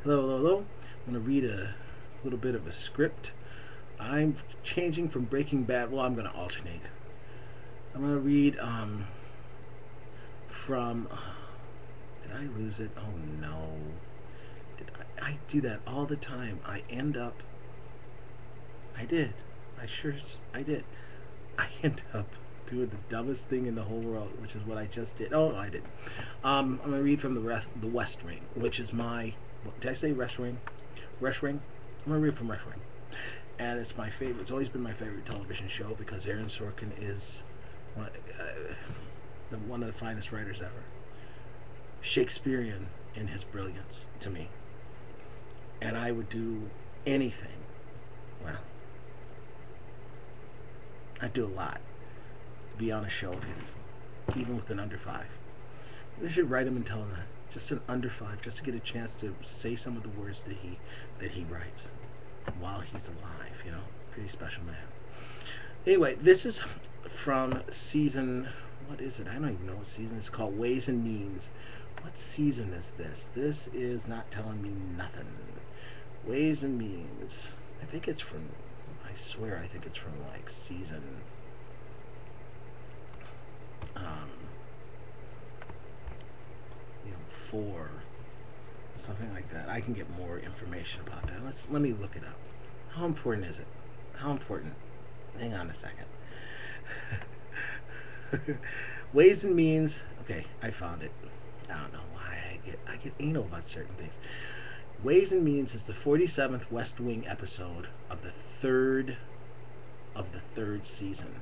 Hello, hello, hello. I'm going to read a little bit of a script. I'm changing from Breaking Bad. Well, I'm going to alternate. I'm going to read from. Did I lose it? Oh no. Did I do that all the time. I end up. I did. I did. I end up doing the dumbest thing in the whole world, which is what I just did. Oh, no, I didn't. I'm going to read from the West Wing, which is my. Did I say West Wing? West Wing? I'm going to read from West Wing. And it's my favorite. It's always been my favorite television show because Aaron Sorkin is one of the finest writers ever. Shakespearean in his brilliance to me. And I would do anything. Well, I'd do a lot to be on a show of his, even with an under five. They should write him and tell him that. Just an under five, just to get a chance to say some of the words that he writes while he's alive. You know, pretty special man. Anyway, this is from season. What is it? I don't even know what season it's called. Ways and Means. What season is this? This is not telling me nothing. Ways and Means. I think it's from. I swear, I think it's from like season. Um, 4, something like that. I can get more information about that. Let me look it up. How important is it? How important? Hang on a second. Ways and Means. Okay, I found it. I don't know why I get anal about certain things. Ways and Means is the 47th West Wing episode of the third season.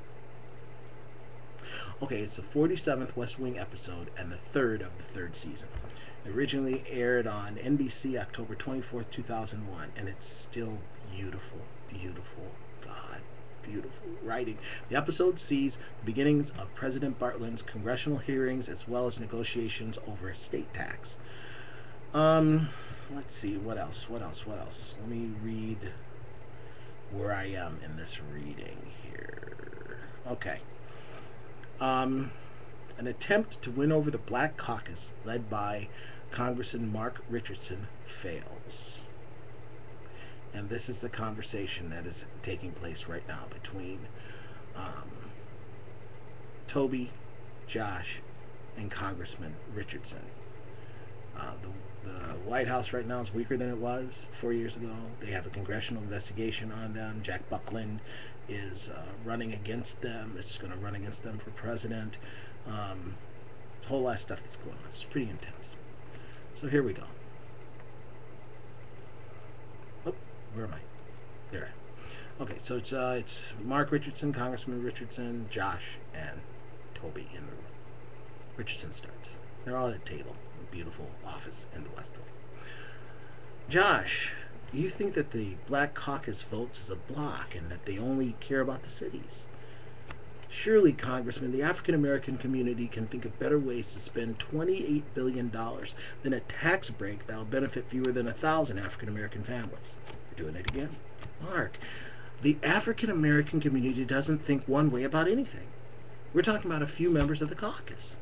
Okay, it's the 47th West Wing episode and the third of the third season. It originally aired on NBC October 24th, 2001, and it's still beautiful, beautiful. God, beautiful writing. The episode sees the beginnings of President Bartlin's congressional hearings as well as negotiations over estate tax. Let's see, what else? Let me read where I am in this reading here. Okay. An attempt to win over the Black Caucus, led by Congressman Mark Richardson, fails. And this is the conversation that is taking place right now between Toby, Josh, and Congressman Richardson. The White House right now is weaker than it was 4 years ago. They have a congressional investigation on them. Jack Buckland is running against them. It's going to run against them for president. A whole lot of stuff that's going on. It's pretty intense. So here we go. Oh, where am I? There. Okay, so it's Mark Richardson, Congressman Richardson, Josh, and Toby in the room. Richardson starts. They're all at a table. A beautiful office in the West Wing. Josh, you think that the Black Caucus votes as a bloc and that they only care about the cities. Surely, Congressman, the African American community can think of better ways to spend $28 billion than a tax break that will benefit fewer than 1,000 African American families. You're doing it again. Mark, the African American community doesn't think one way about anything. We're talking about a few members of the caucus.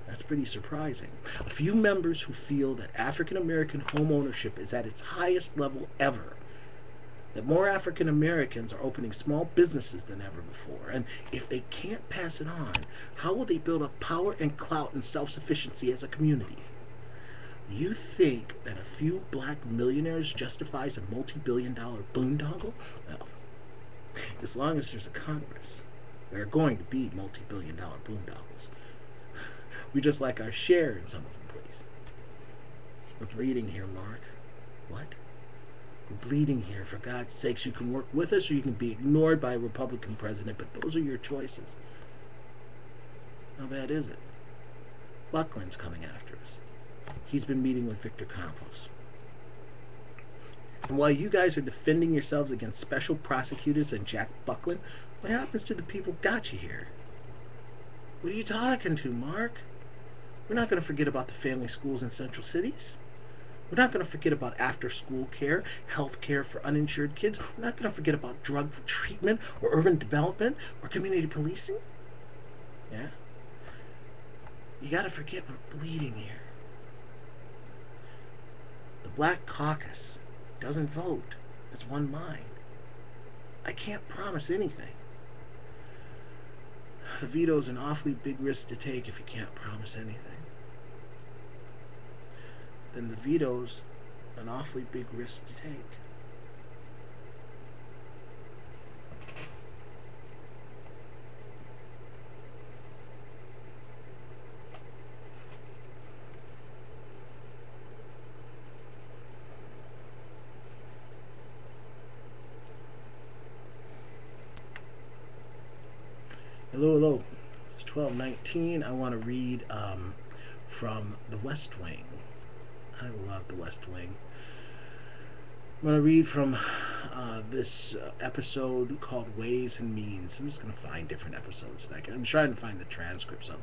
That's pretty surprising. A few members who feel that African American home ownership is at its highest level ever. That more African Americans are opening small businesses than ever before. And if they can't pass it on, how will they build up power and clout and self-sufficiency as a community? You think that a few black millionaires justifies a multi-billion-dollar boondoggle? Well, as long as there's a Congress, there are going to be multi-billion-dollar boondoggles. We just like our share in some of them, please. We're bleeding here, Mark. What? We're bleeding here, for God's sakes. You can work with us or you can be ignored by a Republican president, but those are your choices. How bad is it? Buckland's coming after us. He's been meeting with Victor Campos. And while you guys are defending yourselves against special prosecutors and Jack Buckland, what happens to the people who got you here? What are you talking to, Mark? We're not going to forget about the family schools in central cities. We're not going to forget about after-school care, health care for uninsured kids. We're not going to forget about drug treatment or urban development or community policing. Yeah? You got to forget we're bleeding here. The Black Caucus doesn't vote as one mind, I can't promise anything. The veto is an awfully big risk to take if you can't promise anything. Then the veto's an awfully big risk to take. Hello, hello. It's 12:19. I want to read from The West Wing. I love The West Wing. I'm going to read from this episode called Ways and Means. I'm just going to find different episodes. I'm trying to find the transcripts of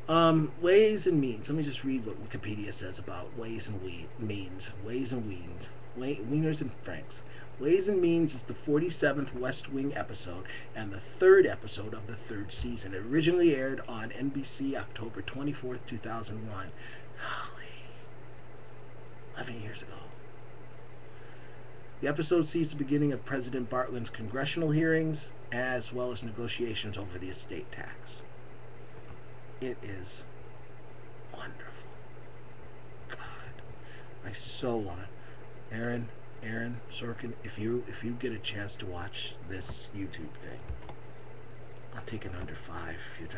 them. Ways and Means. Let me just read what Wikipedia says about Ways and Means. Ways and Means. Wieners and Franks. Ways and Means is the 47th West Wing episode and the third episode of the third season. It originally aired on NBC October 24th, 2001. Holy, 11 years ago. The episode sees the beginning of President Bartlin's congressional hearings as well as negotiations over the estate tax. It is wonderful. God, I so want to. Aaron Sorkin, if you get a chance to watch this YouTube thing, I'll take it under 5. You I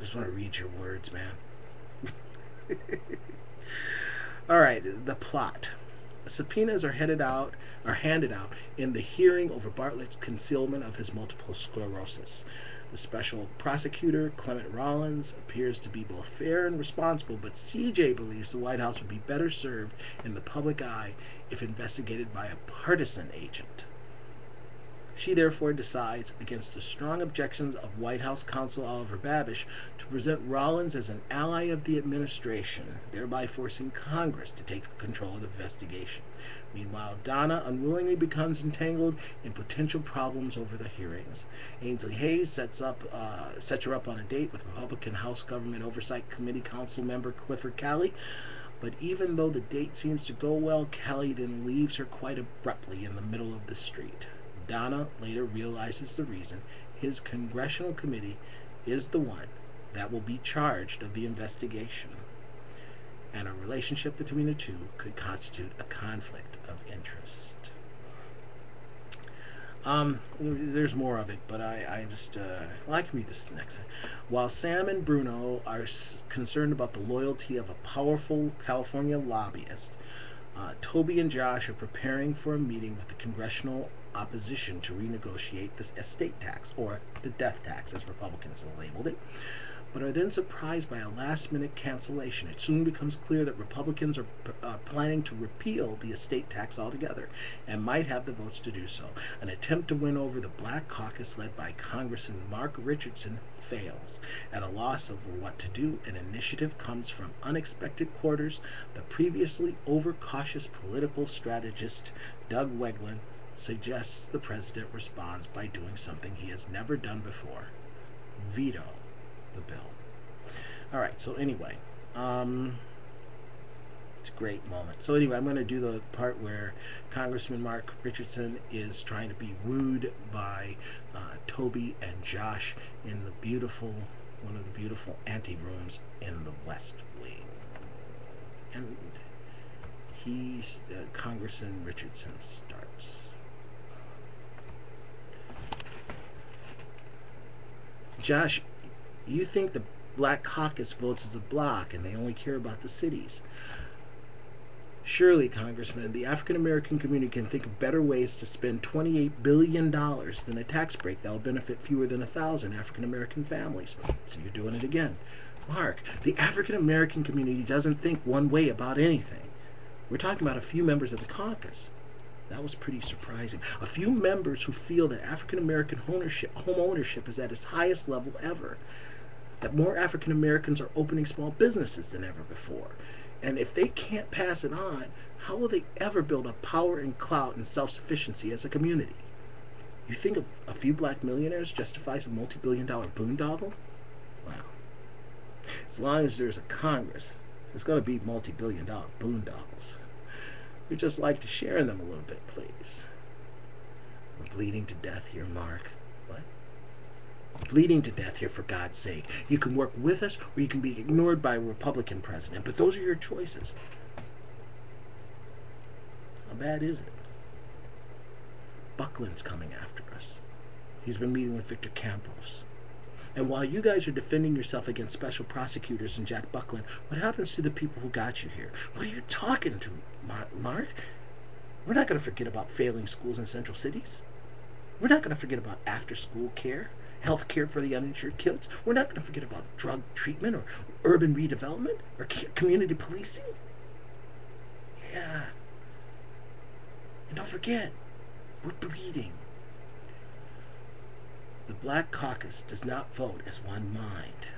just want to read your words, man. All right, the plot. Subpoenas are handed out in the hearing over Bartlett's concealment of his multiple sclerosis. The special prosecutor, Clement Rollins, appears to be both fair and responsible, but CJ believes the White House would be better served in the public eye if investigated by a partisan agent. She therefore decides, against the strong objections of White House counsel Oliver Babish, to present Rollins as an ally of the administration, thereby forcing Congress to take control of the investigation. Meanwhile, Donna unwillingly becomes entangled in potential problems over the hearings. Ainsley Hayes sets her up on a date with Republican House Government Oversight Committee Council member Clifford Calley, but even though the date seems to go well, Calley then leaves her quite abruptly in the middle of the street. Donna later realizes the reason. His congressional committee is the one that will be charged of the investigation, and a relationship between the two could constitute a conflict of interest. There's more of it, but I can read this next. While Sam and Bruno are concerned about the loyalty of a powerful California lobbyist, Toby and Josh are preparing for a meeting with the congressional opposition to renegotiate this estate tax, or the death tax as Republicans have labeled it, but are then surprised by a last-minute cancellation. It soon becomes clear that Republicans are planning to repeal the estate tax altogether and might have the votes to do so. An attempt to win over the Black Caucus led by Congressman Mark Richardson fails. At a loss over what to do, an initiative comes from unexpected quarters. The previously overcautious political strategist Doug Weglin suggests the president responds by doing something he has never done before: veto the bill. All right, so anyway, it's a great moment. So anyway, I'm going to do the part where Congressman Mark Richardson is trying to be wooed by Toby and Josh in one of the beautiful anterooms in the West Wing. And Congressman Richardson starts. Josh, you think the Black Caucus votes as a bloc and they only care about the cities. Surely, Congressman, the African American community can think of better ways to spend $28 billion than a tax break that will benefit fewer than 1,000 African American families. So you're doing it again. Mark, the African American community doesn't think one way about anything. We're talking about a few members of the caucus. That was pretty surprising. A few members who feel that African American home ownership is at its highest level ever. That more African Americans are opening small businesses than ever before. And if they can't pass it on, how will they ever build up power and clout and self-sufficiency as a community? You think a few black millionaires justifies a multi-billion-dollar boondoggle? Wow. As long as there's a Congress, there's going to be multi-billion-dollar boondoggles. We'd just like to share in them a little bit, please. I'm bleeding to death here, Mark. What? Bleeding to death here, for God's sake. You can work with us, or you can be ignored by a Republican president, but those are your choices. How bad is it? Buckland's coming after us. He's been meeting with Victor Campos. And while you guys are defending yourself against special prosecutors and Jack Buckland, what happens to the people who got you here? What are you talking to, Mark? We're not going to forget about failing schools in central cities. We're not going to forget about after-school care, health care for the uninsured kids. We're not going to forget about drug treatment or urban redevelopment or community policing. Yeah. And don't forget, we're bleeding. The Black Caucus does not vote as one mind.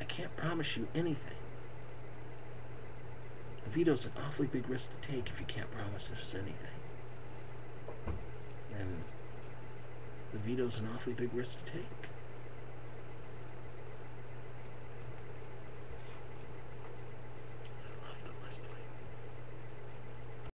I can't promise you anything. The veto's an awfully big risk to take if you can't promise us anything. And the veto's an awfully big risk to take.